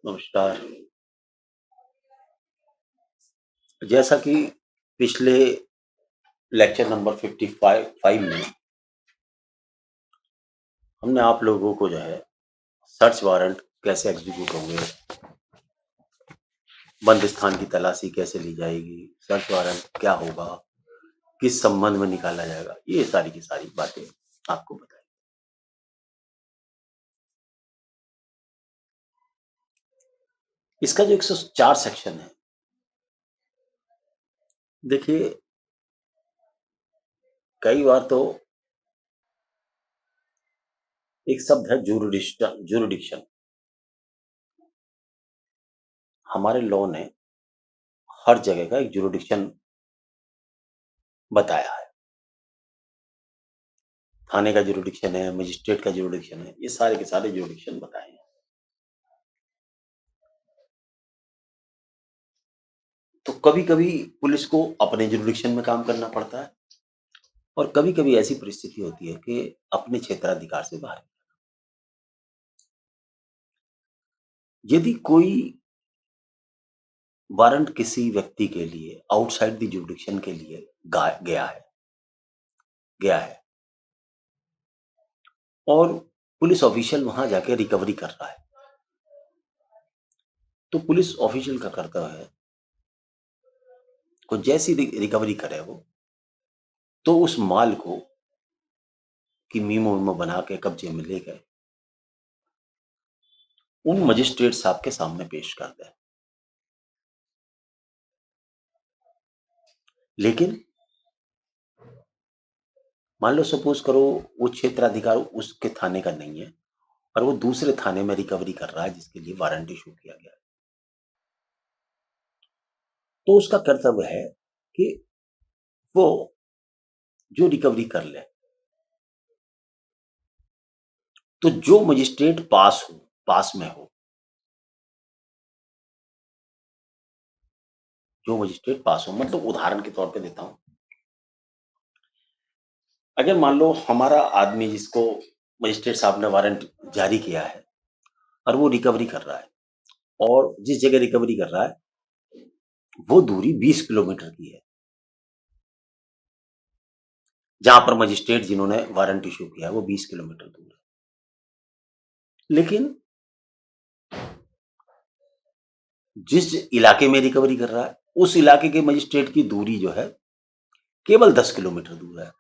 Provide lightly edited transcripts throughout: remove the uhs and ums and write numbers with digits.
नमस्कार। जैसा कि पिछले लेक्चर नंबर 55 में हमने आप लोगों को जो है सर्च वारंट कैसे एग्जीक्यूट होंगे, बंद स्थान की तलाशी कैसे ली जाएगी, सर्च वारंट क्या होगा, किस संबंध में निकाला जाएगा, ये सारी की सारी बातें आपको बताई। इसका जो 104 सेक्शन है, देखिए कई बार तो एक शब्द है जुरिडिक्शन। हमारे लॉ ने हर जगह का एक जुरिडिक्शन बताया है। थाने का जुरिडिक्शन है, मजिस्ट्रेट का जुरिडिक्शन है, ये सारे के सारे जुरिडिक्शन बताए हैं। तो कभी-कभी पुलिस को अपने जुरिडिक्शन में काम करना पड़ता है और कभी-कभी ऐसी परिस्थिति होती है कि अपने क्षेत्राधिकार से बाहर। यदि कोई वारंट किसी व्यक्ति के लिए आउटसाइड द जुरिडिक्शन के लिए गया है और पुलिस ऑफिशियल वहां जाके रिकवरी कर रहा है, तो पुलिस ऑफिशियल का कर्तव्य है को जैसी रिकवरी करे वो, तो उस माल को की मीमो बना के कब्जे में ले गए उन मजिस्ट्रेट साहब के सामने पेश कर दे। लेकिन मान लो सपोज करो वो क्षेत्राधिकार उसके थाने का नहीं है और वो दूसरे थाने में रिकवरी कर रहा है जिसके लिए वारंट इशू किया गया है, तो उसका कर्तव्य है कि वो जो रिकवरी कर ले, तो जो मजिस्ट्रेट पास में हो, जो मजिस्ट्रेट पास हो, मतलब उदाहरण के तौर पे देता हूं, अगर मान लो हमारा आदमी जिसको मजिस्ट्रेट साहब ने वारंट जारी किया है और वो रिकवरी कर रहा है और जिस जगह रिकवरी कर रहा है वो दूरी 20 किलोमीटर की है, जहां पर मजिस्ट्रेट जिन्होंने वारंट इशू किया है वो 20 किलोमीटर दूर है। लेकिन जिस इलाके में रिकवरी कर रहा है उस इलाके के मजिस्ट्रेट की दूरी जो है केवल 10 किलोमीटर दूर है।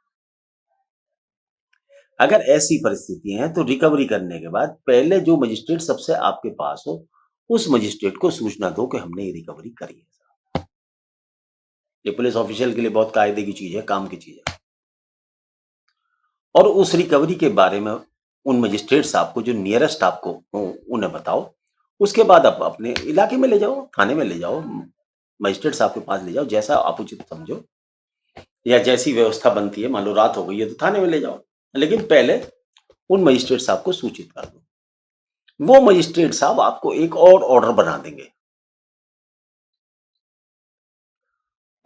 अगर ऐसी परिस्थिति है तो रिकवरी करने के बाद पहले जो मजिस्ट्रेट सबसे आपके पास हो उस मजिस्ट्रेट को सूचना दो कि हमने ये रिकवरी करी है। ये पुलिस ऑफिशियल के लिए बहुत कायदे की चीज है, काम की चीज है। और उस रिकवरी के बारे में उन मजिस्ट्रेट साहब को जो नियरेस्ट आपको हो उन्हें बताओ। उसके बाद आप अपने इलाके में ले जाओ, थाने में ले जाओ, मजिस्ट्रेट साहब के पास ले जाओ, जैसा आप उचित समझो या जैसी व्यवस्था बनती है। मान लो रात हो गई है तो थाने में ले जाओ, लेकिन पहले उन मजिस्ट्रेट साहब को सूचित कर दो। वो मजिस्ट्रेट साहब आपको एक और ऑर्डर बना देंगे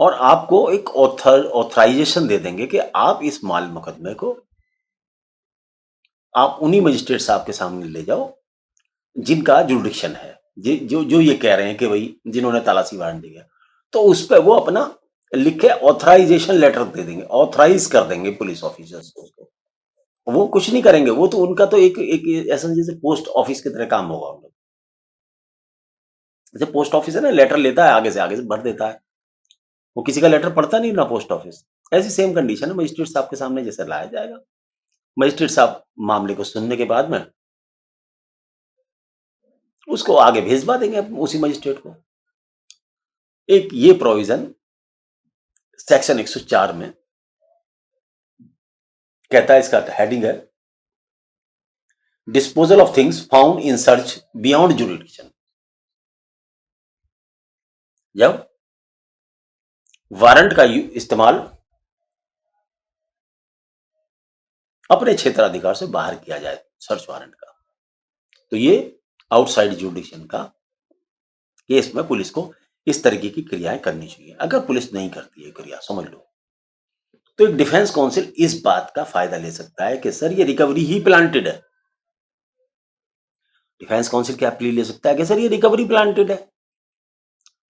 और आपको एक ऑथराइजेशन दे देंगे कि आप इस माल मुकदमे को आप उन्हीं मजिस्ट्रेट साहब के सामने ले जाओ जिनका जुरिडिक्शन है, जो जो ये कह रहे हैं कि भाई जिन्होंने तलाशी वारंट दिया, तो उस पर वो अपना लिख के ऑथराइजेशन लेटर दे देंगे, ऑथराइज कर देंगे पुलिस ऑफिसर्स को उसको। वो कुछ नहीं करेंगे, वो तो उनका तो एक एक ऐसा जैसे पोस्ट ऑफिस की तरह काम होगा उन लोग। जैसे पोस्ट ऑफिस है ना, लेटर लेता है आगे से भर देता है, वो किसी का लेटर पढ़ता नहीं ना पोस्ट ऑफिस। ऐसी सेम कंडीशन है, मजिस्ट्रेट साहब के सामने जैसे लाया जाएगा, मजिस्ट्रेट साहब मामले को सुनने के बाद में उसको आगे भेजवा देंगे उसी मजिस्ट्रेट को। एक ये प्रोविजन सेक्शन 104 में कहता है, इसका हेडिंग है disposal of things found in search beyond jurisdiction. जब वारंट का इस्तेमाल अपने क्षेत्राधिकार से बाहर किया जाए, सर्च वारंट का, तो ये आउटसाइड जुरिडिक्शन का केस में पुलिस को इस तरीके की क्रियाएं करनी चाहिए। अगर पुलिस नहीं करती है क्रिया, समझ लो, तो एक डिफेंस काउंसिल इस बात का फायदा ले सकता है कि सर ये रिकवरी ही प्लांटेड है, डिफेंस काउंसिल क्या प्ली ले सकता है कि सर ये रिकवरी प्लांटेड है।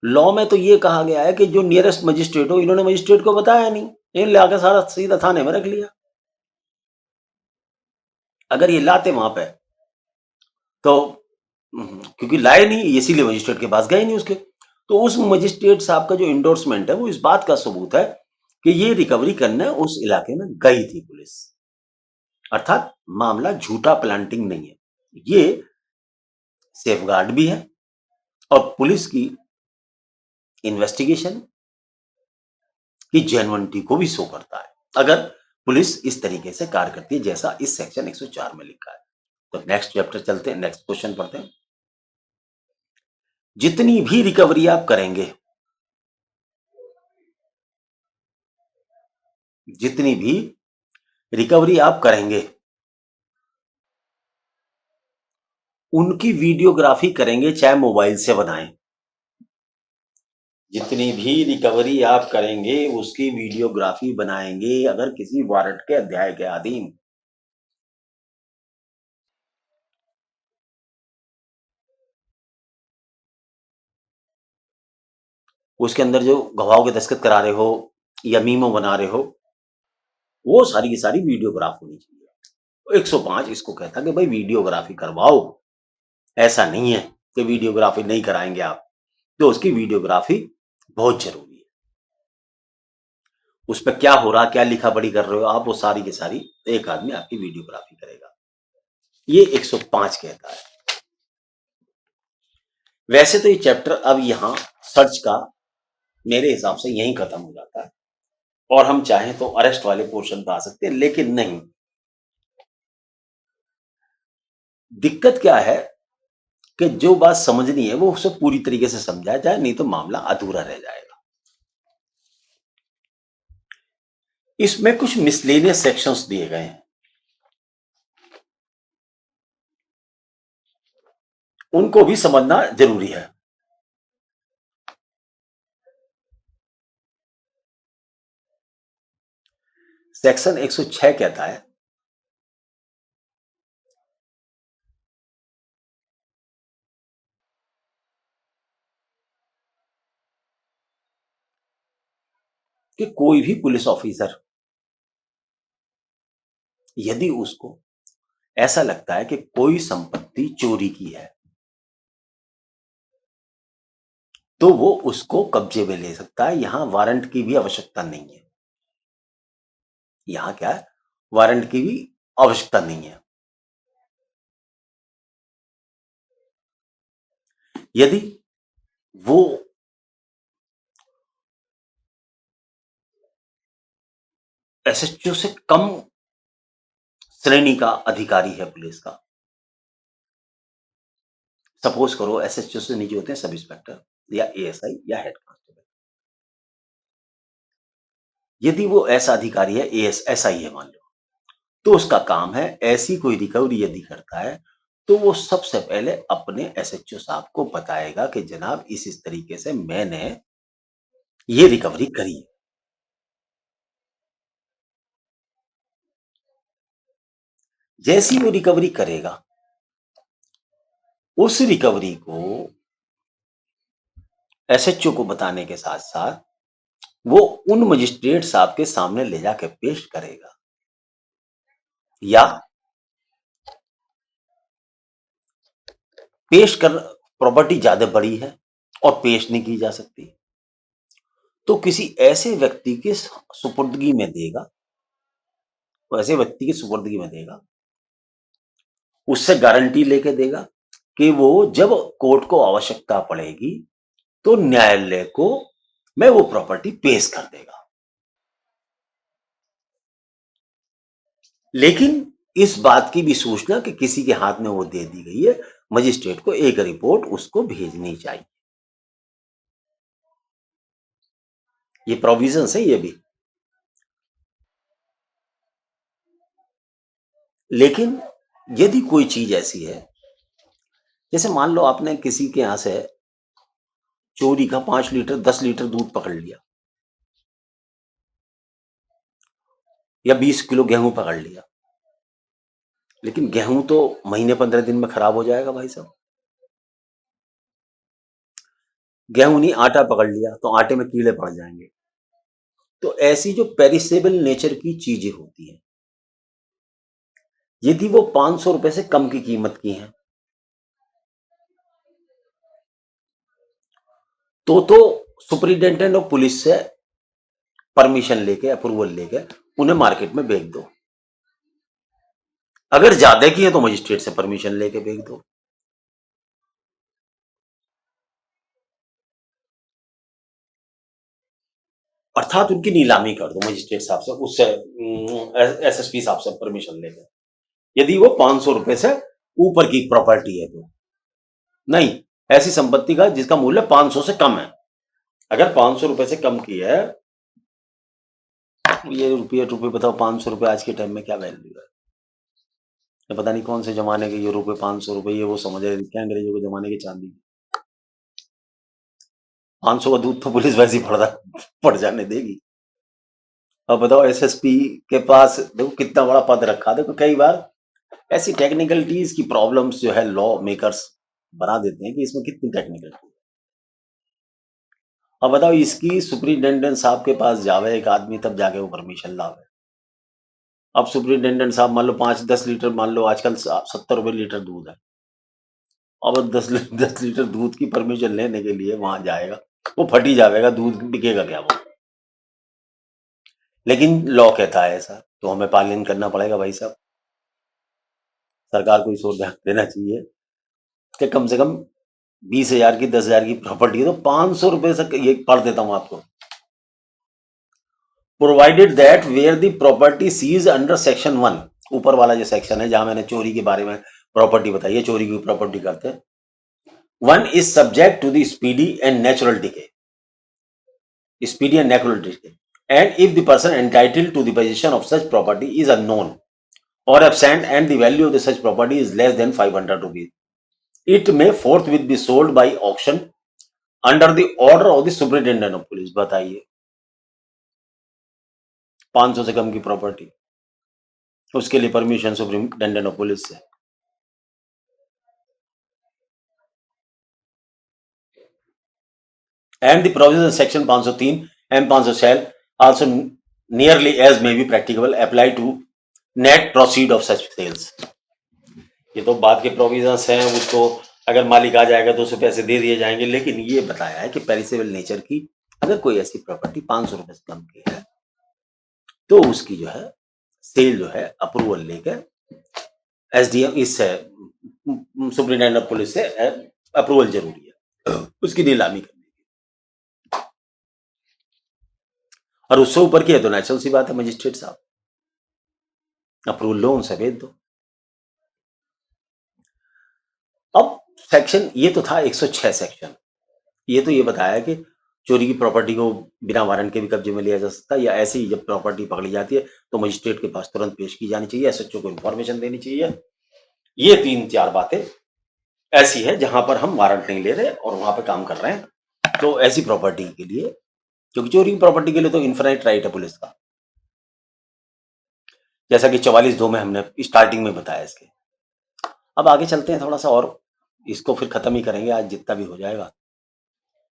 लॉ में तो ये कहा गया है कि जो नियरेस्ट मजिस्ट्रेट हो, इन्होंने मजिस्ट्रेट को बताया नहीं, इन लाकर सारा सीधा थाने में रख लिया। अगर ये लाते वहां पे तो क्योंकि लाए नहीं, इसीलिए मजिस्ट्रेट के पास गए नहीं उसके। तो उस मजिस्ट्रेट साहब का जो इंडोर्समेंट है वो इस बात का सबूत है कि ये रिकवरी करने उस इलाके में गई थी पुलिस। अर्थात मामला झूठा प्लांटिंग नहीं है, ये सेफगार्ड भी है और पुलिस की इन्वेस्टिगेशन की जेन्युइनिटी को भी शो करता है, अगर पुलिस इस तरीके से कार्य करती है जैसा इस सेक्शन 104 में लिखा है। तो नेक्स्ट चैप्टर चलते हैं, नेक्स्ट क्वेश्चन पढ़ते हैं। जितनी भी रिकवरी आप करेंगे, जितनी भी रिकवरी आप करेंगे, उनकी वीडियोग्राफी करेंगे, चाहे मोबाइल से बनाएं। जितनी भी रिकवरी आप करेंगे उसकी वीडियोग्राफी बनाएंगे, अगर किसी वारंट के अध्याय के अधीन। उसके अंदर जो गवाहों के दस्तखत करा रहे हो या मीमो बना रहे हो, वो सारी की सारी वीडियोग्राफ होनी चाहिए। तो 105 इसको कहता है कि भाई वीडियोग्राफी करवाओ। ऐसा नहीं है कि वीडियोग्राफी नहीं कराएंगे आप, तो उसकी वीडियोग्राफी बहुत जरूरी है। उस पर क्या हो रहा, क्या लिखा पढ़ी कर रहे हो आप, वो सारी की सारी एक आदमी आपकी वीडियोग्राफी करेगा। ये 105 कहता है। वैसे तो ये चैप्टर अब यहां सर्च का मेरे हिसाब से यहीं खत्म हो जाता है और हम चाहें तो अरेस्ट वाले पोर्शन पे आ सकते हैं, लेकिन नहीं। दिक्कत क्या है कि जो बात समझनी है वो उसे पूरी तरीके से समझा जाए, नहीं तो मामला अधूरा रह जाएगा। इसमें कुछ मिसलेनियस सेक्शंस दिए गए हैं, उनको भी समझना जरूरी है। सेक्शन 106 कहता है कि कोई भी पुलिस ऑफिसर यदि उसको ऐसा लगता है कि कोई संपत्ति चोरी की है, तो वो उसको कब्जे में ले सकता है। यहां वारंट की भी आवश्यकता नहीं है। यहां क्या है, वारंट की भी आवश्यकता नहीं है। यदि वो एसएचओ से कम श्रेणी का अधिकारी है पुलिस का, सपोज करो एसएचओ से नीचे होते हैं सब इंस्पेक्टर या एएसआई या हेड कांस्टेबल, यदि वो ऐसा अधिकारी है, एएसआई है मान लो, तो उसका काम है ऐसी कोई रिकवरी यदि करता है तो वो सबसे पहले अपने एसएचओ साहब को बताएगा कि जनाब इस तरीके से मैंने ये रिकवरी करी है। जैसी वो रिकवरी करेगा, उस रिकवरी को एसएचओ को बताने के साथ साथ वो उन मजिस्ट्रेट साहब के सामने ले जाके पेश करेगा। या पेश कर, प्रॉपर्टी ज्यादा बड़ी है और पेश नहीं की जा सकती, तो किसी ऐसे व्यक्ति के सुपुर्दगी में देगा, तो ऐसे व्यक्ति की सुपुर्दगी में देगा, उससे गारंटी लेके देगा कि वो जब कोर्ट को आवश्यकता पड़ेगी तो न्यायालय को में वो प्रॉपर्टी पेश कर देगा। लेकिन इस बात की भी सूचना कि किसी के हाथ में वो दे दी गई है, मजिस्ट्रेट को एक रिपोर्ट उसको भेजनी चाहिए। ये प्रोविजन है ये भी। लेकिन यदि कोई चीज ऐसी है, जैसे मान लो आपने किसी के यहां से चोरी का 5 लीटर 10 लीटर दूध पकड़ लिया या 20 किलो गेहूं पकड़ लिया, लेकिन गेहूं तो महीने 15 दिन में खराब हो जाएगा भाई साहब। गेहूं नहीं, आटा पकड़ लिया तो आटे में कीड़े पड़ जाएंगे। तो ऐसी जो पेरिसेबल नेचर की चीजें होती हैं, यदि वो 500 रुपए से कम की कीमत की हैं, तो सुपरिटेंडेंट ऑफ पुलिस से परमिशन लेके, अप्रूवल लेके उन्हें मार्केट में बेच दो। अगर ज्यादा की है तो मजिस्ट्रेट से परमिशन लेके बेच दो। अर्थात उनकी नीलामी कर दो मजिस्ट्रेट साहब से, उससे एसएसपी साहब से परमिशन लेके, यदि वो 500 रुपए से ऊपर की प्रॉपर्टी है तो। नहीं, ऐसी संपत्ति का जिसका मूल्य 500 से कम है। अगर 500 रुपए से कम की है, ये रुपये रुपये बताओ, 500 रुपए आज के टाइम में क्या वैल्यू है? ये पता नहीं कौन से जमाने के ये रुपए, 500 रुपए, ये वो समझ रहे क्या अंग्रेजों के जमाने की चांदी। 500 का दूध तो पुलिस वैसे ही पड़ जाने देगी। अब बताओ, एसएसपी के पास देखो कितना बड़ा पद रखा। देखो कई बार ऐसी टेक्निकलिटीज की प्रॉब्लम्स जो है लॉ मेकर्स बना देते हैं कि इसमें कितनी टेक्निकलिटी। अब बताओ, इसकी सुपरिटेंडेंट साहब के पास जावे एक आदमी, तब जाके वो परमिशन लावे। अब सुपरिटेंडेंट साहब मान लो 5-10 लीटर, मान लो आजकल 70 रुपए लीटर दूध है। अब 10 लीटर दूध की परमिशन लेने के लिए वहां जाएगा, वो फटी जाएगा, दूध बिकेगा क्या वो? लेकिन लॉ कहता है ऐसा, तो हमें पालन करना पड़ेगा भाई साहब। सरकार को इस ओर ध्यान देना चाहिए कि कम से कम 20,000 की, 10,000 की प्रॉपर्टी है तो 500 रुपए से, ये पढ़ देता हूं आपको। Provided that where the property seize under section 1, ऊपर वाला जो सेक्शन है जहां मैंने चोरी के बारे में प्रॉपर्टी बताई है, चोरी की प्रॉपर्टी करते हैं। 1 is subject to the speedy and natural decay, speedy and natural decay, and if the person entitled to the possession of such property is unknown or absent and the value of the such property is less than 500 rupees, it may forthwith be sold by auction under the order of the superintendent of police. बताइए, 500 से कम की property, उसके लिए permission superintendent of police से। And the provision section 503 and 500 shall also nearly as may be practicable apply to net proceed of such sales. ये तो बाद के प्रोविजंस हैं, उसको अगर मालिक आ जाएगा तो उसे पैसे दे दिए जाएंगे। लेकिन ये बताया है कि पेरिसेबल नेचर की अगर कोई ऐसी प्रॉपर्टी 500 रुपए से कम की है तो उसकी जो है सेल जो है अप्रूवल लेकर एसडीएम इस सुपरिटेंडेंट ऑफ पुलिस से अप्रूवल जरूरी है उसकी नीलामी करने की। और उससे ऊपर की है तो नेचुरल सी बात है, मजिस्ट्रेट साहब अप्रूवल लो, उनसे भेज दो। अब सेक्शन, ये तो था 106 सेक्शन, ये तो ये बताया कि चोरी की प्रॉपर्टी को बिना वारंट के भी कब्जे में लिया जा सकता है, या ऐसे ही जब प्रॉपर्टी पकड़ी जाती है तो मजिस्ट्रेट के पास तुरंत पेश की जानी चाहिए, एसएचओ को इन्फॉर्मेशन देनी चाहिए। ये 3-4 बातें ऐसी है जहां पर हम वारंट नहीं ले रहे और वहां पे काम कर रहे हैं। तो ऐसी प्रॉपर्टी के लिए, क्योंकि चोरी की प्रॉपर्टी के लिए तो इन्फिनाइट राइट है पुलिस का, जैसा कि 44(2) में हमने स्टार्टिंग में बताया इसके। अब आगे चलते हैं थोड़ा सा, और इसको फिर खत्म ही करेंगे आज जितना भी हो जाएगा।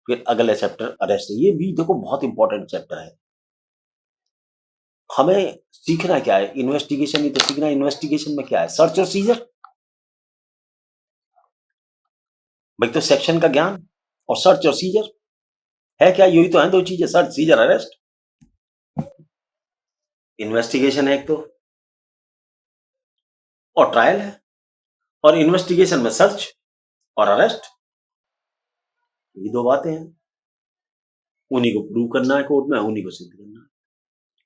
फिर अगला चैप्टर अरेस्ट है, ये भी देखो बहुत इंपॉर्टेंट चैप्टर है। हमें सीखना क्या है, इन्वेस्टिगेशन ही तो सीखना है। इन्वेस्टिगेशन में क्या है, सर्च और सीजर। भाई तो सेक्शन का ज्ञान और सर्च और सीजर है क्या, यही तो है दो चीजें, सर्च सीजर अरेस्ट। इन्वेस्टिगेशन है एक तो, और ट्रायल है। और इन्वेस्टिगेशन में सर्च और अरेस्ट, ये दो बातें हैं, उन्हीं को प्रूव करना है कोर्ट में, उन्हीं को सिद्ध करना है,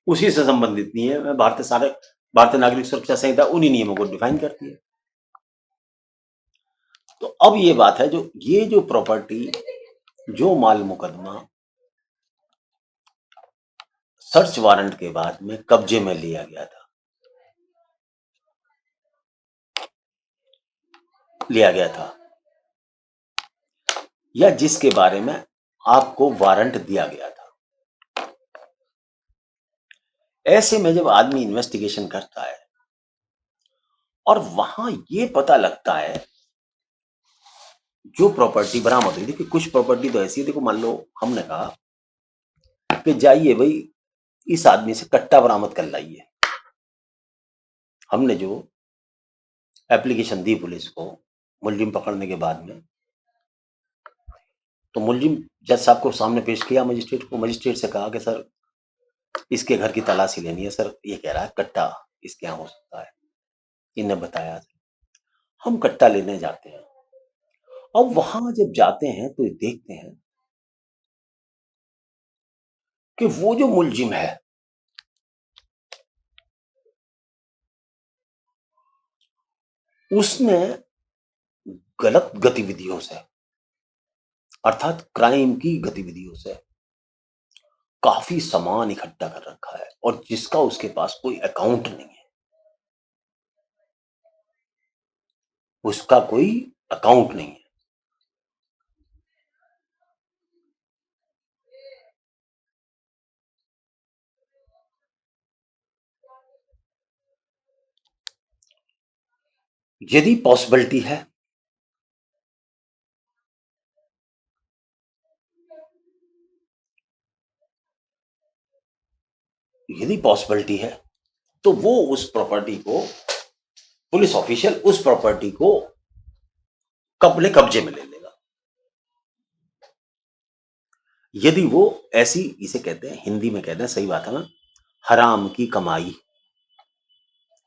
उसी से संबंधित नियम है। भारतीय नागरिक सुरक्षा संहिता उन्हीं नियमों को डिफाइन करती है। तो अब ये बात है, जो ये जो प्रॉपर्टी, जो माल मुकदमा सर्च वारंट के बाद में कब्जे में लिया गया था, या जिसके बारे में आपको वारंट दिया गया था, ऐसे में जब आदमी इन्वेस्टिगेशन करता है और वहां ये पता लगता है जो प्रॉपर्टी बरामद हुई। देखिए कुछ प्रॉपर्टी तो ऐसी है, देखो मान लो हमने कहा कि जाइए भाई इस आदमी से कट्टा बरामद कर लाइए। हमने जो एप्लीकेशन दी पुलिस को मुलजिम पकड़ने के बाद में, तो मुलजिम जज साहब को सामने पेश किया मजिस्ट्रेट को। मजिस्ट्रेट से कहा कि सर इसके घर की तलाशी लेनी है। सर ये कह रहा है कट्टा इसके यहाँ हो सकता है। इन्हें बताया, हम कट्टा लेने जाते हैं। अब वहां जब जाते हैं तो देखते हैं कि वो जो मुलजिम है उसने गलत गतिविधियों से, अर्थात क्राइम की गतिविधियों से काफी सामान इकट्ठा कर रखा है और जिसका उसके पास कोई अकाउंट नहीं है। उसका कोई अकाउंट नहीं है। यदि पॉसिबिलिटी है यदि पॉसिबिलिटी है तो वो उस प्रॉपर्टी को, पुलिस ऑफिशियल उस प्रॉपर्टी को अपने कब्जे में ले लेगा। यदि वो ऐसी, इसे कहते हैं हिंदी में कहते हैं, सही बात है ना, हराम की कमाई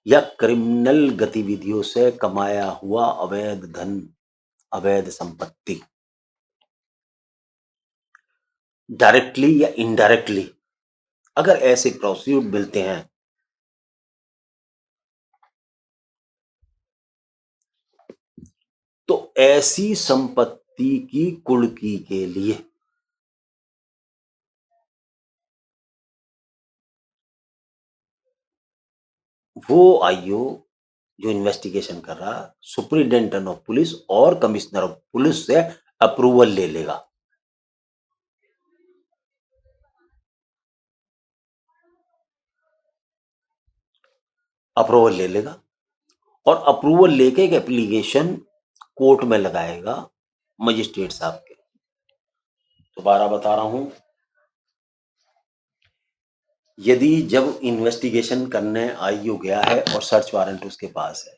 या क्रिमिनल गतिविधियों से कमाया हुआ अवैध धन, अवैध संपत्ति, डायरेक्टली या इनडायरेक्टली अगर ऐसे प्रोसीड मिलते हैं तो ऐसी संपत्ति की कुर्की के लिए वो आईओ जो इन्वेस्टिगेशन कर रहा, सुप्रिंटेंडेंट ऑफ पुलिस और कमिश्नर ऑफ पुलिस से अप्रूवल ले लेगा। अप्रूवल ले लेगा और अप्रूवल लेके एक एप्लीकेशन कोर्ट में लगाएगा मजिस्ट्रेट साहब के। दोबारा बता रहा हूं, यदि जब इन्वेस्टिगेशन करने आईओ गया है और सर्च वारंट उसके पास है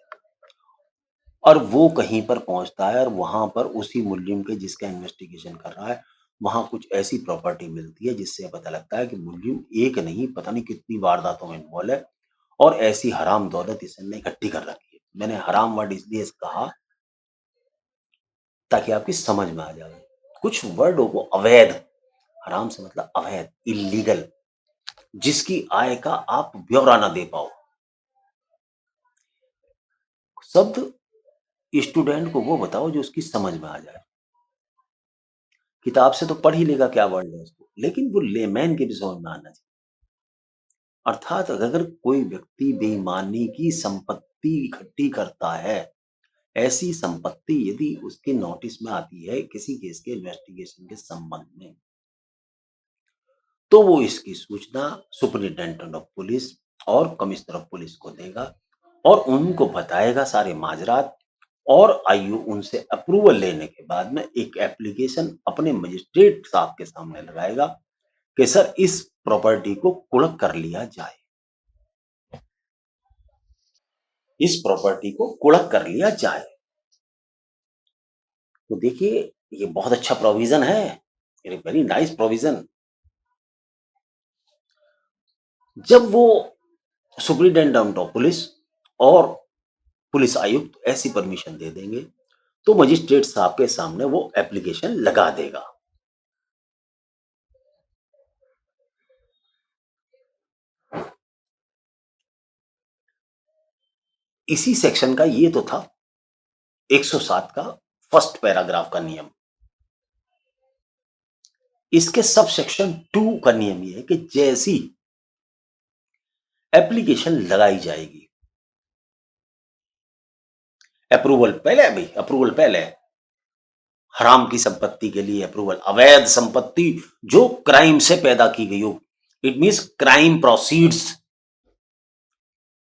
और वो कहीं पर पहुंचता है और वहां पर उसी मुलजिम के जिसका इन्वेस्टिगेशन कर रहा है वहां कुछ ऐसी प्रॉपर्टी मिलती है जिससे पता लगता है कि मुलजिम एक नहीं पता नहीं कितनी वारदातों में इन्वॉल्व है और ऐसी हराम दौलत इसने इकट्ठी कर रखी है। मैंने हराम वर्ड इसलिए कहा ताकि आपकी समझ में आ जाए। कुछ वर्डों को अवैध, हराम से मतलब अवैध, इलीगल, जिसकी आय का आप ब्यौरा ना दे पाओ। शब्द स्टूडेंट को वो बताओ जो उसकी समझ में आ जाए। किताब से तो पढ़ ही लेगा क्या वर्ड है उसको, लेकिन वो लेमैन के भी समझ में आना चाहिए। अर्थात अगर कोई व्यक्ति बेईमानी की संपत्ति इकट्ठी करता है, ऐसी संपत्ति यदि उसके नोटिस में आती है किसी केस के इन्वेस्टिगेशन के संबंध में, तो वो इसकी सूचना सुपरिटेंडेंट ऑफ पुलिस और कमिश्नर ऑफ पुलिस को देगा और उनको बताएगा सारे माजरात और आईओ उनसे अप्रूवल लेने के बाद में एक एप्लीकेशन अपने मजिस्ट्रेट साहब के सामने लगाएगा कि सर इस प्रॉपर्टी को कुर्क कर लिया जाए, इस प्रॉपर्टी को कुर्क कर लिया जाए। तो देखिए ये बहुत अच्छा प्रोविजन है, वेरी नाइस प्रोविजन। जब वो सुपरिटेंडेंट ऑफ पुलिस और पुलिस आयुक्त ऐसी परमिशन दे देंगे तो मजिस्ट्रेट साहब के सामने वो एप्लीकेशन लगा देगा। इसी सेक्शन का ये तो था 107 का फर्स्ट पैराग्राफ का नियम। इसके सब सेक्शन 2 का नियम ये है कि जैसी एप्लीकेशन लगाई जाएगी, अप्रूवल पहले, भाई अप्रूवल पहले, हराम की संपत्ति के लिए अप्रूवल, अवैध संपत्ति जो क्राइम से पैदा की गई हो, it means crime proceeds,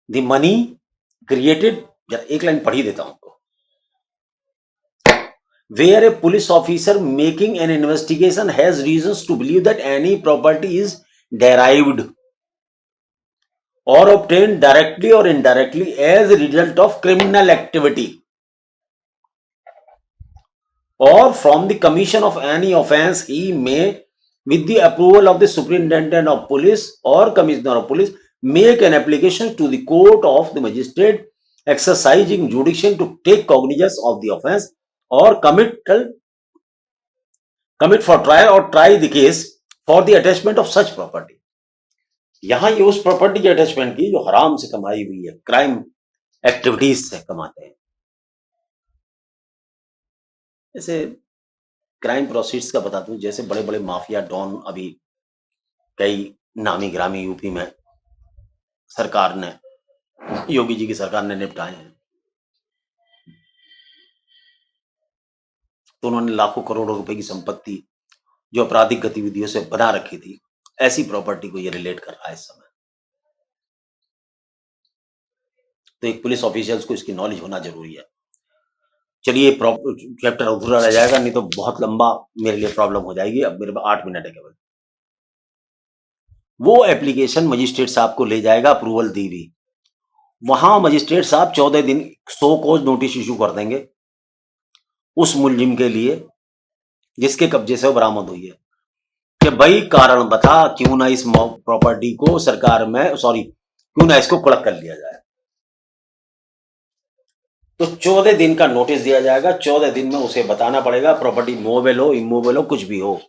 the money created जरा एक लाइन पढ़ ही देता हूं आपको। Where a police officer making an investigation has reasons to believe that any property is derived or obtained directly or indirectly as a result of criminal activity or from the commission of any offense, he may, with the approval of the superintendent of police or commissioner of police, make an application to the court of the magistrate exercising jurisdiction to take cognizance of the offense or commit for trial or try the case for the attachment of such property. यहां ये उस property के attachment की जो हराम से कमाई हुई है, क्राइम एक्टिविटीज से कमाते हैं। जैसे क्राइम प्रोसीड्स का बता दूं, जैसे बड़े बड़े माफिया डॉन अभी कई नामी ग्रामी यूपी में सरकार ने, योगी जी की सरकार ने निपटाए हैं। तो उन्होंने लाखों करोड़ों रुपए की संपत्ति जो आपराधिक गतिविधियों से बना रखी थी, ऐसी प्रॉपर्टी को ये रिलेट कर रहा है इस समय। तो एक पुलिस ऑफिसर्स को इसकी नॉलेज होना जरूरी है। चलिए चैप्टर अधूरा रह जाएगा, नहीं तो बहुत लंबा मेरे लिए प्रॉब्लम हो जाएगी। अब मेरे पास 8 मिनट है केवल। वो एप्लीकेशन मजिस्ट्रेट साहब को ले जाएगा, अप्रूवल दी हुई। वहां मजिस्ट्रेट साहब 14 दिन सो कॉज नोटिस इशू कर देंगे उस मुलजिम के लिए जिसके कब्जे से वो बरामद हुई है, कि भाई कारण बता, क्यों ना इस प्रॉपर्टी को सरकार में क्यों ना इसको कड़क कर लिया जाए। तो 14 दिन का नोटिस दिया जाएगा। 14 दिन में उसे बताना पड़ेगा, प्रॉपर्टी मूवेबल हो, इमूवेबल हो, कुछ भी हो,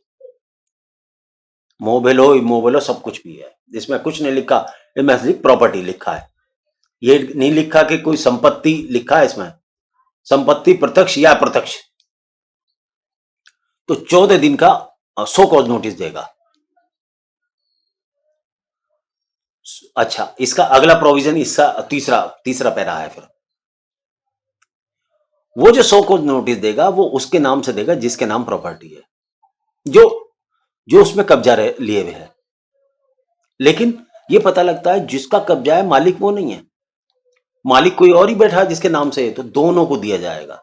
मूवेबल हो, इमूवेबल हो, सब कुछ भी है। इसमें कुछ नहीं लिखा, इसमें सिर्फ प्रॉपर्टी लिखा है। ये नहीं लिखा कि कोई संपत्ति लिखा है इसमें, संपत्ति प्रत्यक्ष या अप्रत्यक्ष। तो 14 दिन का सो कॉज नोटिस देगा। अच्छा, इसका अगला प्रोविजन, इसका तीसरा पैरा है। फिर वो जो सो कॉज नोटिस देगा वो उसके नाम से देगा जिसके नाम प्रॉपर्टी है, जो उसमें कब्जा लिए हुए है। लेकिन ये पता लगता है जिसका कब्जा है मालिक वो नहीं है, मालिक कोई और ही बैठा है जिसके नाम से है। तो दोनों को दिया जाएगा,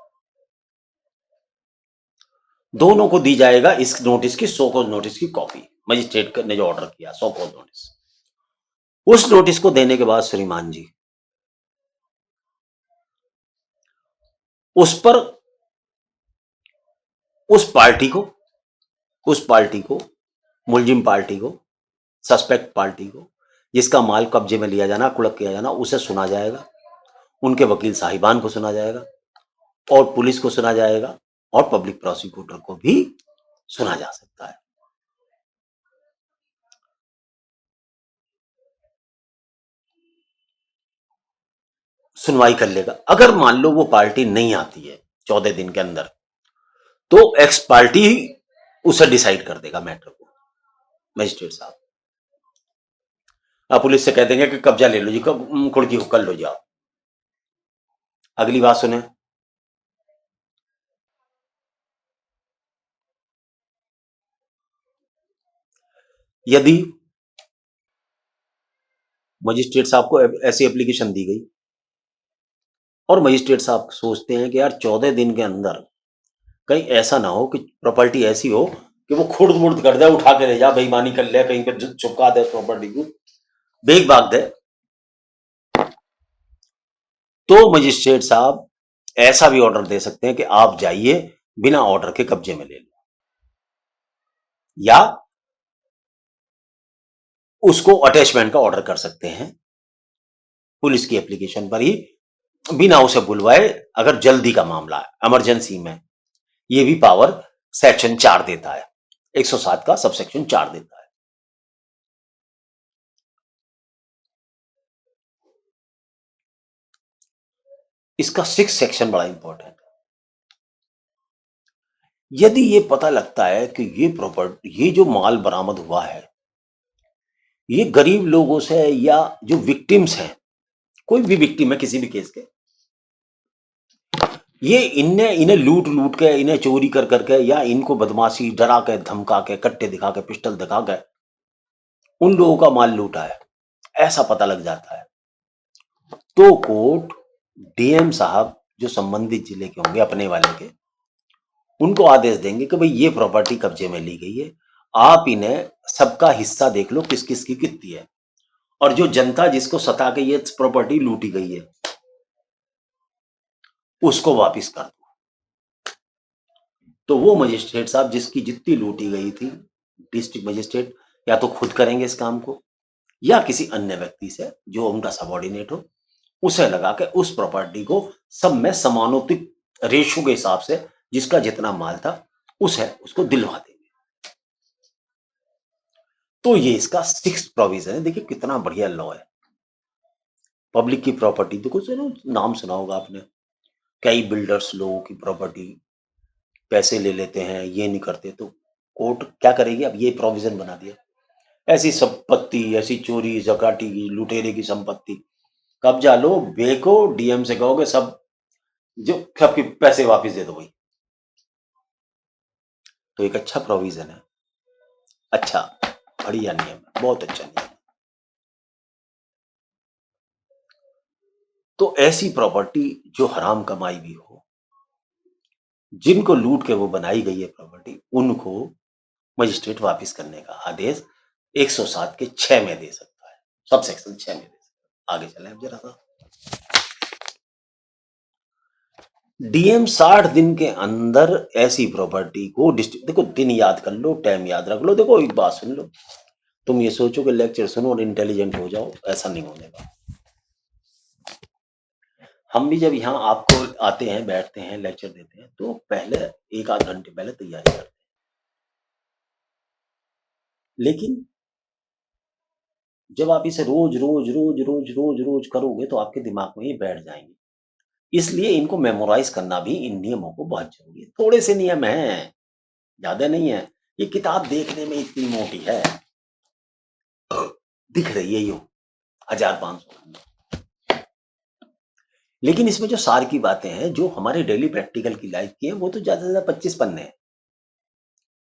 दोनों को दी जाएगा इस नोटिस की, सो कॉज नोटिस की कॉपी। मजिस्ट्रेट ने जो ऑर्डर किया सो कॉज नोटिस, उस नोटिस को देने के बाद श्रीमान जी उस पर उस पार्टी को मुलजिम पार्टी को, सस्पेक्ट पार्टी को, जिसका माल कब्जे में लिया जाना, कुड़क किया जाना, उसे सुना जाएगा। उनके वकील साहिबान को सुना जाएगा और पुलिस को सुना जाएगा और पब्लिक प्रोसिक्यूटर को भी सुना जा सकता है। सुनवाई कर लेगा। अगर मान लो वो पार्टी नहीं आती है 14 दिन के अंदर, तो एक्स पार्टी उसे डिसाइड कर देगा मैटर को, मजिस्ट्रेट साहब। आप पुलिस से कह देंगे कि कब्जा ले लो जी, कुड़की को कर लो जाओ। अगली बात सुने, यदि मजिस्ट्रेट साहब को ऐसी एप्लीकेशन दी गई और मजिस्ट्रेट साहब सोचते हैं कि यार 14 दिन के अंदर कहीं ऐसा ना हो कि प्रॉपर्टी ऐसी हो कि वो खुर्द मुर्द कर दे, उठा के ले जा, बेईमानी कर ले, कहीं पे चुपका दे प्रॉपर्टी को, बेग भाग दे, तो मजिस्ट्रेट साहब ऐसा भी ऑर्डर दे सकते हैं कि आप जाइए, बिना ऑर्डर के कब्जे में ले लो, या उसको अटैचमेंट का ऑर्डर कर सकते हैं पुलिस की एप्लीकेशन पर ही, बिना उसे बुलवाए। अगर जल्दी का मामला है, इमरजेंसी में, ये भी पावर सेक्शन 4 देता है, 107 का सबसेक्शन 4 देता है। इसका 6 सेक्शन बड़ा इंपॉर्टेंट है। यदि ये पता लगता है कि ये जो माल बरामद हुआ है ये गरीब लोगों से, या जो विक्टिम्स हैं, कोई भी विक्टिम है किसी भी केस के, ये इन्हें लूट के, इन्हें चोरी कर करके, या इनको बदमाशी, डरा के, धमका के, कट्टे दिखा के, पिस्टल दिखा के उन लोगों का माल लूटा है, ऐसा पता लग जाता है, तो कोर्ट डीएम साहब जो संबंधित जिले के होंगे अपने वाले के, उनको आदेश देंगे कि भाई ये प्रॉपर्टी कब्जे में ली गई है, आप इन्हें सबका हिस्सा देख लो किस किस की कितनी है, और जो जनता जिसको सता के ये प्रॉपर्टी लूटी गई है उसको वापस कर दो। तो वो मजिस्ट्रेट साहब जिसकी जितनी लूटी गई थी, डिस्ट्रिक्ट मजिस्ट्रेट या तो खुद करेंगे इस काम को या किसी अन्य व्यक्ति से जो उनका सबॉर्डिनेट हो उसे लगा के उस प्रॉपर्टी को सब में समानुपातिक रेशो के हिसाब से जिसका जितना माल था उसे उसको दिलवा देंगे। तो ये इसका 6th प्रोविजन है। देखिए कितना बढ़िया लॉ है। पब्लिक की प्रॉपर्टी देखो, सुनो नाम सुना होगा आपने, कई बिल्डर्स लोगों की प्रॉपर्टी पैसे ले लेते हैं, ये नहीं करते, तो कोर्ट क्या करेगी? अब ये प्रोविजन बना दिया, ऐसी संपत्ति, ऐसी चोरी चकाटी की लुटेरे की संपत्ति कब्जा लो, बेको, डीएम से कहोगे सब जो सबके पैसे वापस दे दो भाई। तो एक अच्छा प्रोविजन है, अच्छा बढ़िया नियम है, बहुत अच्छा नियम है। तो ऐसी प्रॉपर्टी जो हराम कमाई भी हो, जिनको लूट के वो बनाई गई है प्रॉपर्टी, उनको मजिस्ट्रेट वापस करने का आदेश 107 के 6 में दे सकता है, सब सेक्शन 6 में दे सकता है। आगे चलें अब जरा सा। डीएम 60 दिन के अंदर ऐसी प्रॉपर्टी को डिस्ट्रिक्ट, देखो दिन याद कर लो, टाइम याद रख लो। देखो एक बात सुन लो, तुम ये सोचो कि लेक्चर सुनो और इंटेलिजेंट हो जाओ, ऐसा नहीं होने का। हम भी जब यहाँ आपको आते हैं, बैठते हैं, लेक्चर देते हैं, तो पहले 1 आध घंटे पहले तैयारी करते हैं, लेकिन जब आप इसे रोज रोज रोज रोज रोज रोज करोगे तो आपके दिमाग में ये बैठ जाएंगे। इसलिए इनको मेमोराइज करना भी इन नियमों को बहुत जरूरी है। थोड़े से नियम हैं, ज्यादा नहीं है। ये किताब देखने में इतनी मोटी है, दिख रही है यूं 1500, लेकिन इसमें जो सार की बातें हैं जो हमारे डेली प्रैक्टिकल की लाइफ की है वो तो ज्यादा से ज्यादा 25 पन्ने हैं,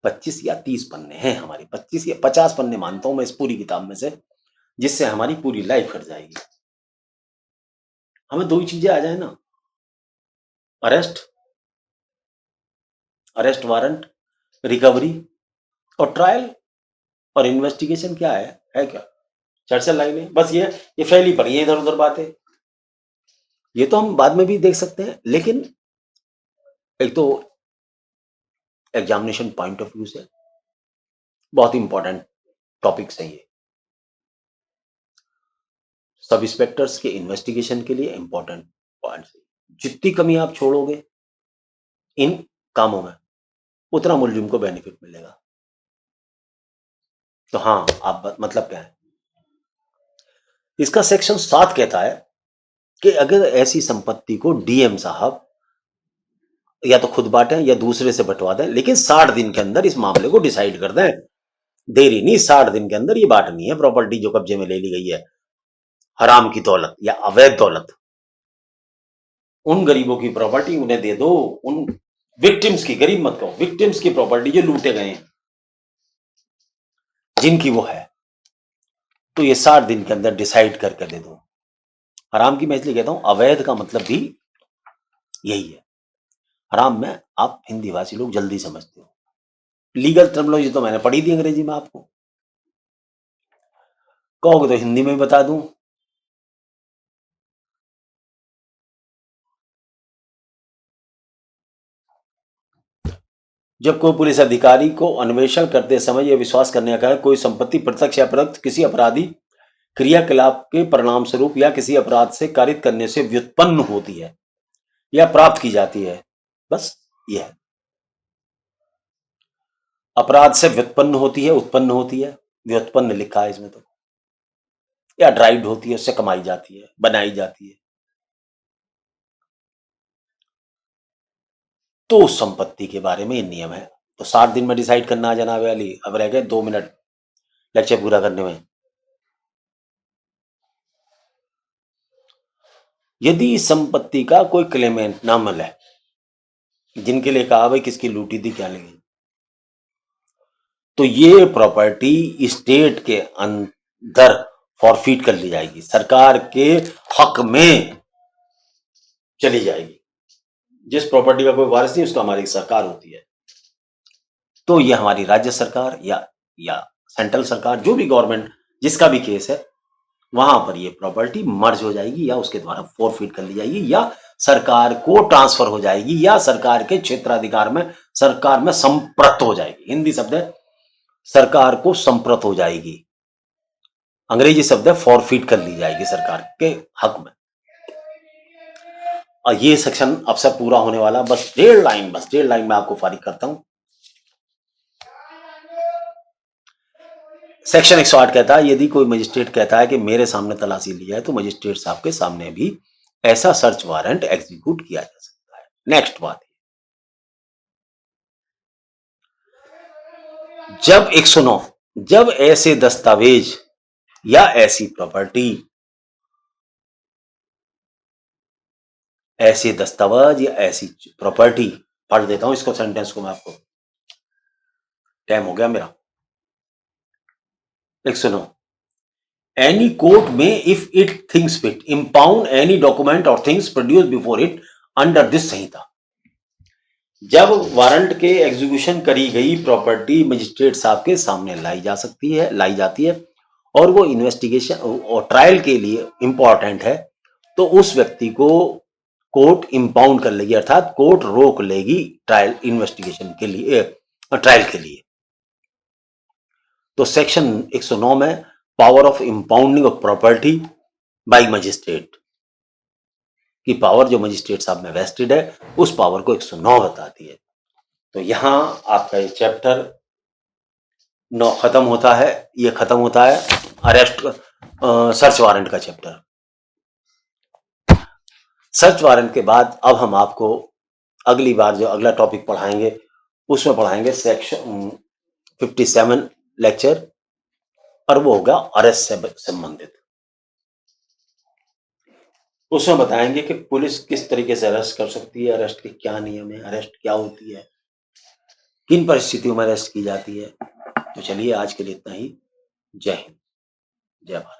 25 या 30 पन्ने हैं हमारी, 25 या 50 पन्ने मानता हूं मैं इस पूरी किताब में से, जिससे हमारी पूरी लाइफ कट जाएगी। हमें 2 ही चीजें आ जाए ना, अरेस्ट, अरेस्ट वारंट, रिकवरी और ट्रायल। और इन्वेस्टिगेशन क्या है क्या? चर्चा लाइनें, बस ये फैली पड़ी है इधर उधर बातें। ये तो हम बाद में भी देख सकते हैं, लेकिन एक तो एग्जामिनेशन पॉइंट ऑफ व्यू से बहुत इंपॉर्टेंट टॉपिक है ये। सब इंस्पेक्टर्स के इन्वेस्टिगेशन के लिए इंपॉर्टेंट पॉइंट। जितनी कमी आप छोड़ोगे इन कामों में, उतना मुलजिम को बेनिफिट मिलेगा। तो हाँ, आप मतलब क्या है? इसका सेक्शन 7 कहता है कि अगर ऐसी संपत्ति को डीएम साहब या तो खुद बांटें या दूसरे से बंटवा दें, लेकिन 60 दिन के अंदर इस मामले को डिसाइड कर दें। देरी नहीं, 60 दिन के अंदर ये बांटनी है प्रॉपर्टी जो कब्जे में ले ली गई है, हराम की दौलत या अवैध दौलत। उन गरीबों की प्रॉपर्टी उन्हें दे दो, उन विक्टिम्स की, गरीब मत कहो, विक्टिम्स की प्रॉपर्टी जो लूटे गए हैं, जिनकी वो है, तो ये 60 दिन के अंदर डिसाइड करके दे दो। हराम की मैं इसलिए कहता हूं, अवैध का मतलब भी यही है। हराम में आप हिंदी भाषी लोग जल्दी समझते हो, लीगल टर्मिनोलॉजी तो मैंने पढ़ी थी अंग्रेजी में, आपको कहोगे तो हिंदी में बता दूं। जब कोई पुलिस अधिकारी को अन्वेषण करते समय यह विश्वास करने का है कोई संपत्ति प्रत्यक्ष या अप्रत्यक्ष किसी अपराधी क्रियाकलाप के परिणाम स्वरूप या किसी अपराध से कारित करने से व्युत्पन्न होती है या प्राप्त की जाती है, बस यह है। अपराध से व्युत्पन्न होती है, उत्पन्न होती है, व्युत्पन्न लिखा है इसमें तो, या ड्राइव्ड होती है, उससे कमाई जाती है, बनाई जाती है। तो उस संपत्ति के बारे में ये नियम है। तो 60 दिन में डिसाइड करना है जनाब अली। अब रह गए 2 मिनट लेक्चर पूरा करने में। यदि इस संपत्ति का कोई क्लेमेंट ना मिले, जिनके लिए कहा भाई किसकी लूटी थी क्या लगी, तो ये प्रॉपर्टी स्टेट के अंदर फॉरफिट कर ली जाएगी, सरकार के हक में चली जाएगी। जिस प्रॉपर्टी का कोई वारिस नहीं उसका हमारी सरकार होती है। तो ये हमारी राज्य सरकार या सेंट्रल सरकार, जो भी गवर्नमेंट जिसका भी केस है, वहां पर ये प्रॉपर्टी मर्ज हो जाएगी या उसके द्वारा फोरफिट कर ली जाएगी या सरकार को ट्रांसफर हो जाएगी या सरकार के क्षेत्राधिकार में सरकार में संप्रत हो जाएगी। हिंदी शब्द है सरकार को संप्रत हो जाएगी, अंग्रेजी शब्द है फॉरफिट कर ली जाएगी सरकार के हक में। और ये सेक्शन अब से पूरा होने वाला, बस 1.5 लाइन में आपको फारिग करता हूं। सेक्शन 108 कहता है यदि कोई मजिस्ट्रेट कहता है कि मेरे सामने तलाशी ली जाए तो मजिस्ट्रेट साहब के सामने भी ऐसा सर्च वारंट एग्जीक्यूट किया जा सकता है। नेक्स्ट बात, जब 109 जब ऐसे दस्तावेज या ऐसी प्रॉपर्टी, ऐसे दस्तावेज या ऐसी प्रॉपर्टी, पढ़ देता हूं इसको सेंटेंस को मैं आपको, टाइम हो गया मेरा। 109 Any court may, if it thinks fit, impound any document or things produced before it under this संहिता। जब वारंट के एग्जीक्यूशन करी गई प्रॉपर्टी मजिस्ट्रेट साहब के सामने लाई जाती है और वो इन्वेस्टिगेशन और ट्रायल के लिए इंपॉर्टेंट है, तो उस व्यक्ति को कोर्ट इंपाउंड कर लेगी, अर्थात कोर्ट रोक लेगी ट्रायल इन्वेस्टिगेशन के लिए, ट्रायल के लिए। तो सेक्शन 109 में power of impounding of property by magistrate की पावर जो मजिस्ट्रेट साहब में वेस्टेड है, उस पावर को 109 बताती है। तो यहां आपका ये चैप्टर 9 खत्म होता है। ये खत्म होता है अरेस्ट सर्च वारंट का चैप्टर। सर्च वारंट के बाद अब हम आपको अगली बार जो अगला टॉपिक पढ़ाएंगे उसमें पढ़ाएंगे सेक्शन 57 लेक्चर, और वो होगा अरेस्ट से संबंधित। उसमें बताएंगे कि पुलिस किस तरीके से अरेस्ट कर सकती है, अरेस्ट के क्या नियम है, अरेस्ट क्या होती है, किन परिस्थितियों में अरेस्ट की जाती है। तो चलिए आज के लिए इतना ही। जय हिंद, जय भारत।